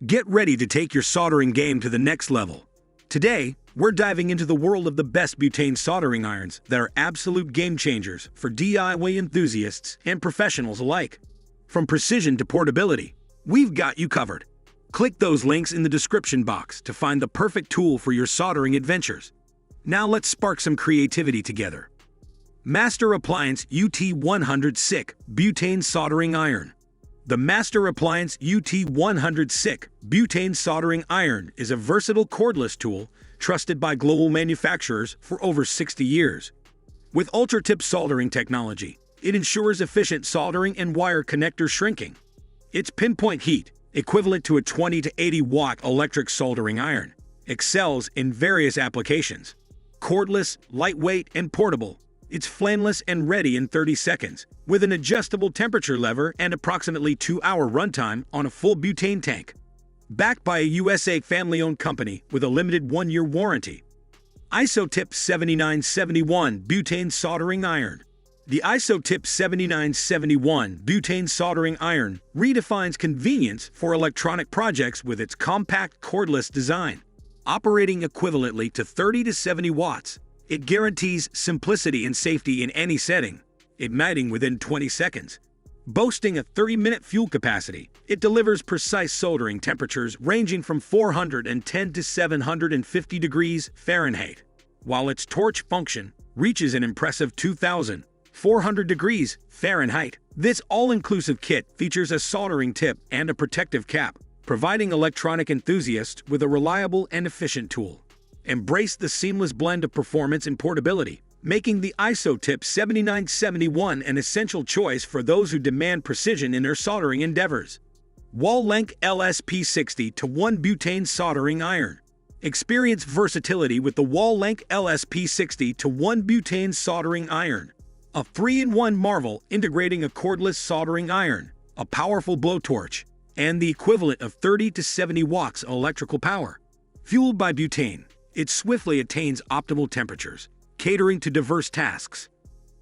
Get ready to take your soldering game to the next level. Today, we're diving into the world of the best butane soldering irons that are absolute game changers for DIY enthusiasts and professionals alike. From precision to portability, we've got you covered. Click those links in the description box to find the perfect tool for your soldering adventures. Now let's spark some creativity together. Master Appliance UT100 SICK Butane Soldering Iron. The Master Appliance UT100 SICK Butane Soldering Iron is a versatile cordless tool trusted by global manufacturers for over 60 years. With ultra-tip soldering technology, it ensures efficient soldering and wire connector shrinking. Its pinpoint heat, equivalent to a 20 to 80 watt electric soldering iron, excels in various applications. Cordless, lightweight, and portable, it's flameless and ready in 30 seconds, with an adjustable temperature lever and approximately 2-hour runtime on a full butane tank. Backed by a USA family-owned company with a limited 1-year warranty. ISO-Tip 7971 Butane Soldering Iron. The ISO-Tip 7971 Butane Soldering Iron redefines convenience for electronic projects with its compact cordless design. Operating equivalently to 30 to 70 watts, it guarantees simplicity and safety in any setting, igniting within 20 seconds. Boasting a 30-minute fuel capacity, it delivers precise soldering temperatures ranging from 410 to 750 degrees Fahrenheit, while its torch function reaches an impressive 2,400 degrees Fahrenheit. This all-inclusive kit features a soldering tip and a protective cap, providing electronic enthusiasts with a reliable and efficient tool. Embrace the seamless blend of performance and portability, making the ISO-Tip 7971 an essential choice for those who demand precision in their soldering endeavors. LENK LSP60-1 Butane Soldering Iron. Experience versatility with the LENK LSP60-1 Butane Soldering Iron. A 3-in-1 marvel integrating a cordless soldering iron, a powerful blowtorch, and the equivalent of 30 to 70 watts electrical power. Fueled by butane, it swiftly attains optimal temperatures, catering to diverse tasks.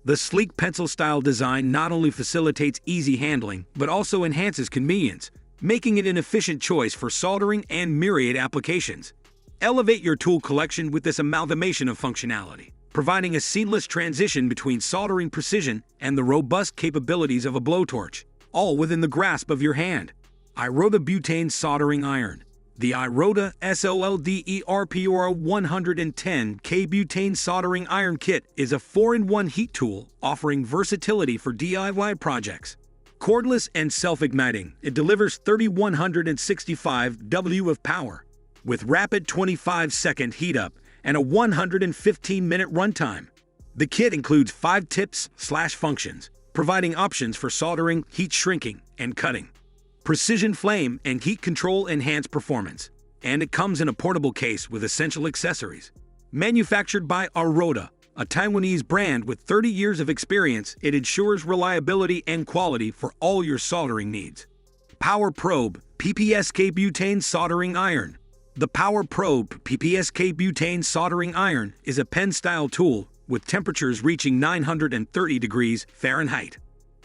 The sleek pencil-style design not only facilitates easy handling, but also enhances convenience, making it an efficient choice for soldering and myriad applications. Elevate your tool collection with this amalgamation of functionality, providing a seamless transition between soldering precision and the robust capabilities of a blowtorch, all within the grasp of your hand. IRODA Butane Soldering Iron. The IRODA SOLDERPOR 110K Butane Soldering Iron Kit is a 4-in-1 heat tool offering versatility for DIY projects. Cordless and self-igniting, it delivers 3,165 W of power, with rapid 25-second heat-up and a 115-minute runtime. The kit includes 5 tips/functions, providing options for soldering, heat shrinking, and cutting. Precision flame and heat control enhance performance, and it comes in a portable case with essential accessories. Manufactured by IRODA, a Taiwanese brand with 30 years of experience, it ensures reliability and quality for all your soldering needs. Power Probe PPSK Butane Soldering Iron. The Power Probe PPSK Butane Soldering Iron is a pen-style tool with temperatures reaching 930 degrees Fahrenheit.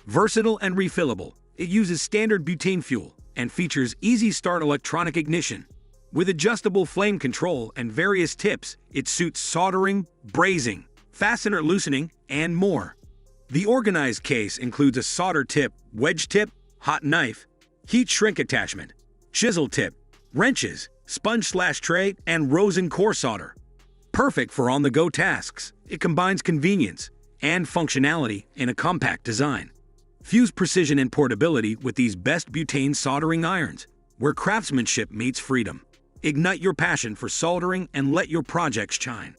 Versatile and refillable, it uses standard butane fuel and features easy start electronic ignition. With adjustable flame control and various tips, it suits soldering, brazing, fastener loosening, and more. The organized case includes a solder tip, wedge tip, hot knife, heat shrink attachment, chisel tip, wrenches, sponge/tray, and rosin core solder. Perfect for on-the-go tasks, it combines convenience and functionality in a compact design. Fuse precision and portability with these best butane soldering irons, where craftsmanship meets freedom. Ignite your passion for soldering and let your projects shine.